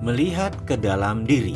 Melihat ke dalam diri.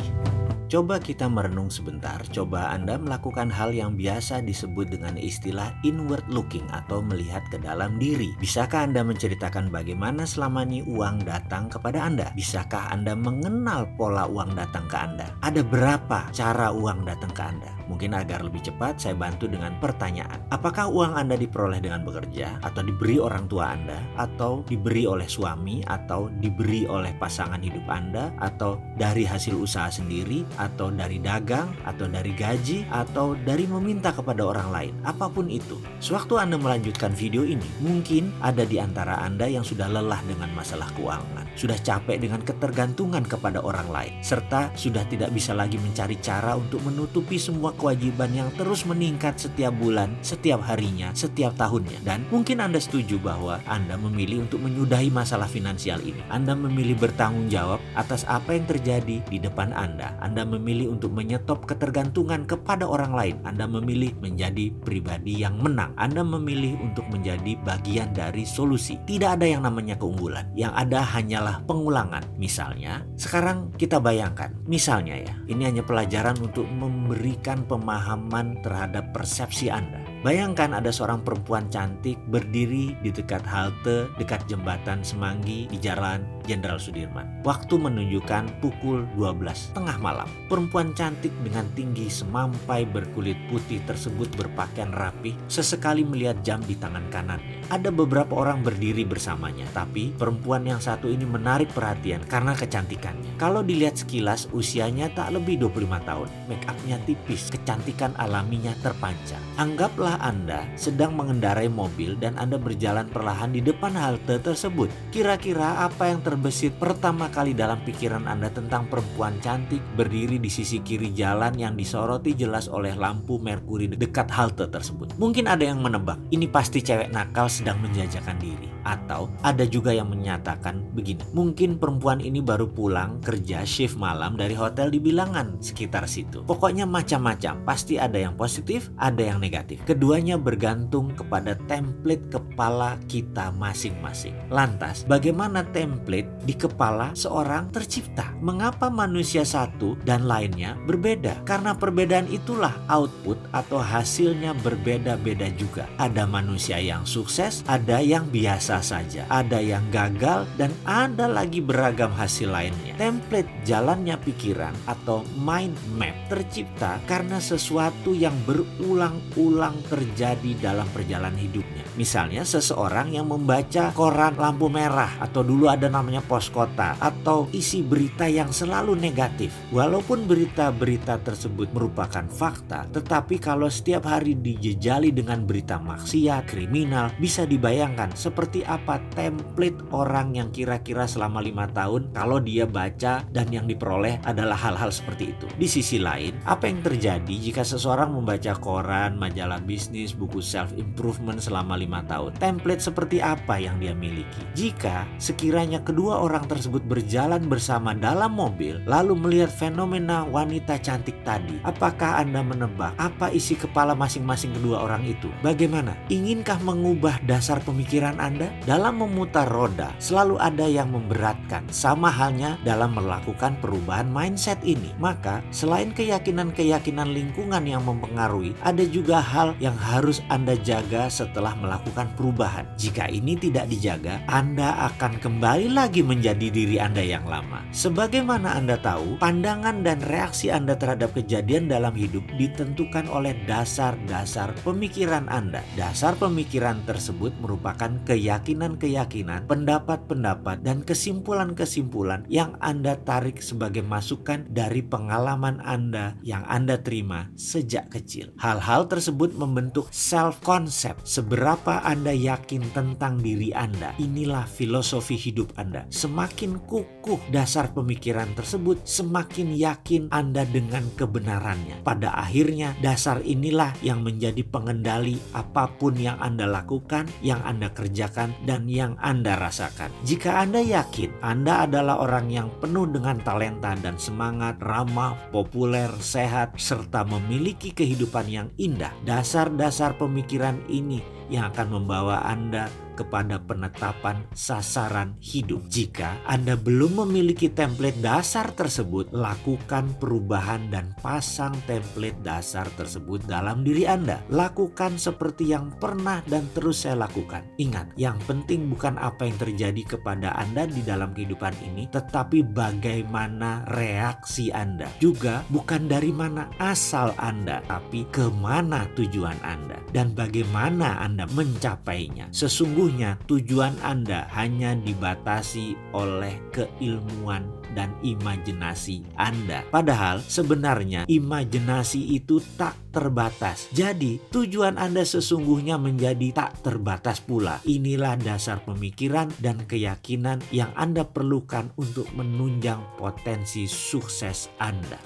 Coba kita merenung sebentar. Coba Anda melakukan hal yang biasa disebut dengan istilah inward looking atau melihat ke dalam diri. Bisakah Anda menceritakan bagaimana selama ini uang datang kepada Anda? Bisakah Anda mengenal pola uang datang ke Anda? Ada berapa cara uang datang ke Anda? Mungkin agar lebih cepat saya bantu dengan pertanyaan. Apakah uang Anda diperoleh dengan bekerja? Atau diberi orang tua Anda? Atau diberi oleh suami? Atau diberi oleh pasangan hidup Anda? Atau dari hasil usaha sendiri? Atau dari dagang? Atau dari gaji? Atau dari meminta kepada orang lain? Apapun itu. Sewaktu Anda melanjutkan video ini, mungkin ada di antara Anda yang sudah lelah dengan masalah keuangan. Sudah capek dengan ketergantungan kepada orang lain. Serta sudah tidak bisa lagi mencari cara untuk menutupi semua kewajiban yang terus meningkat setiap bulan, setiap harinya, setiap tahunnya. Dan mungkin Anda setuju bahwa Anda memilih untuk menyudahi masalah finansial ini. Anda memilih bertanggung jawab atas apa yang terjadi di depan Anda. Anda memilih untuk menyetop ketergantungan kepada orang lain. Anda memilih menjadi pribadi yang menang. Anda memilih untuk menjadi bagian dari solusi. Tidak ada yang namanya keunggulan. Yang ada hanyalah pengulangan. Misalnya, sekarang kita bayangkan. Misalnya ya, ini hanya pelajaran untuk memberikan pemahaman terhadap persepsi Anda. Bayangkan ada seorang perempuan cantik berdiri di dekat halte, dekat jembatan Semanggi di Jalan Jenderal Sudirman. Waktu menunjukkan pukul 12 tengah malam. Perempuan cantik dengan tinggi semampai berkulit putih tersebut berpakaian rapi, sesekali melihat jam di tangan kanannya. Ada beberapa orang berdiri bersamanya, tapi perempuan yang satu ini menarik perhatian karena kecantikannya. Kalau dilihat sekilas, usianya tak lebih 25 tahun. Make up-nya tipis, kecantikan alaminya terpancar. Anggaplah Anda sedang mengendarai mobil dan Anda berjalan perlahan di depan halte tersebut. Kira-kira apa yang terbesit pertama kali dalam pikiran Anda tentang perempuan cantik berdiri di sisi kiri jalan yang disoroti jelas oleh lampu merkuri dekat halte tersebut? Mungkin ada yang menebak, ini pasti cewek nakal sedang menjajakan diri. Atau ada juga yang menyatakan begini, mungkin perempuan ini baru pulang kerja shift malam dari hotel di Bilangan sekitar situ. Pokoknya macam-macam, pasti ada yang positif, ada yang negatif. Keduanya bergantung kepada template kepala kita masing-masing. Lantas, bagaimana template di kepala seorang tercipta? Mengapa manusia satu dan lainnya berbeda? Karena perbedaan itulah output atau hasilnya berbeda-beda juga. Ada manusia yang sukses, ada yang biasa saja, ada yang gagal, dan ada lagi beragam hasil lainnya. Template jalannya pikiran atau mind map tercipta karena sesuatu yang berulang-ulang terjadi dalam perjalanan hidupnya. Misalnya seseorang yang membaca koran lampu merah, atau dulu ada namanya pos kota, atau isi berita yang selalu negatif. Walaupun berita-berita tersebut merupakan fakta, tetapi kalau setiap hari dijejali dengan berita maksiat, kriminal, bisa dibayangkan seperti apa template orang yang kira-kira selama 5 tahun kalau dia baca dan yang diperoleh adalah hal-hal seperti itu. Di sisi lain, apa yang terjadi jika seseorang membaca koran, majalah bisnis, buku self-improvement selama 5 tahun? Template seperti apa yang dia miliki? Jika sekiranya kedua orang tersebut berjalan bersama dalam mobil, lalu melihat fenomena wanita cantik tadi, apakah Anda menebak apa isi kepala masing-masing kedua orang itu? Bagaimana? Inginkah mengubah dasar pemikiran Anda? Dalam memutar roda, selalu ada yang memberatkan. Sama halnya dalam melakukan perubahan mindset ini. Maka, selain keyakinan-keyakinan lingkungan yang mempengaruhi, ada juga hal yang harus Anda jaga setelah melakukan perubahan. Jika ini tidak dijaga, Anda akan kembali lagi menjadi diri Anda yang lama. Sebagaimana Anda tahu, pandangan dan reaksi Anda terhadap kejadian dalam hidup ditentukan oleh dasar-dasar pemikiran Anda. Dasar pemikiran tersebut merupakan keyakinan-keyakinan, pendapat-pendapat, dan kesimpulan-kesimpulan yang Anda tarik sebagai masukan dari pengalaman Anda yang Anda terima sejak kecil. Hal-hal tersebut membentuk self-concept. Seberapa Anda yakin tentang diri Anda, inilah filosofi hidup Anda. Semakin kukuh dasar pemikiran tersebut, semakin yakin Anda dengan kebenarannya. Pada akhirnya, dasar inilah yang menjadi pengendali apapun yang Anda lakukan, yang Anda kerjakan, dan yang Anda rasakan. Jika Anda yakin Anda adalah orang yang penuh dengan talenta dan semangat, ramah, populer, sehat, serta memiliki kehidupan yang indah, dasar-dasar pemikiran ini yang akan membawa Anda kepada penetapan sasaran hidup. Jika Anda belum memiliki template dasar tersebut, lakukan perubahan dan pasang template dasar tersebut dalam diri Anda. Lakukan seperti yang pernah dan terus saya lakukan. Ingat, yang penting bukan apa yang terjadi kepada Anda di dalam kehidupan ini, tetapi bagaimana reaksi Anda. Juga bukan dari mana asal Anda, tapi kemana tujuan Anda dan bagaimana Anda mencapainya. Sesungguhnya tujuan Anda hanya dibatasi oleh keilmuan dan imajinasi Anda. Padahal sebenarnya imajinasi itu tak terbatas. Jadi tujuan Anda sesungguhnya menjadi tak terbatas pula. Inilah dasar pemikiran dan keyakinan yang Anda perlukan untuk menunjang potensi sukses Anda.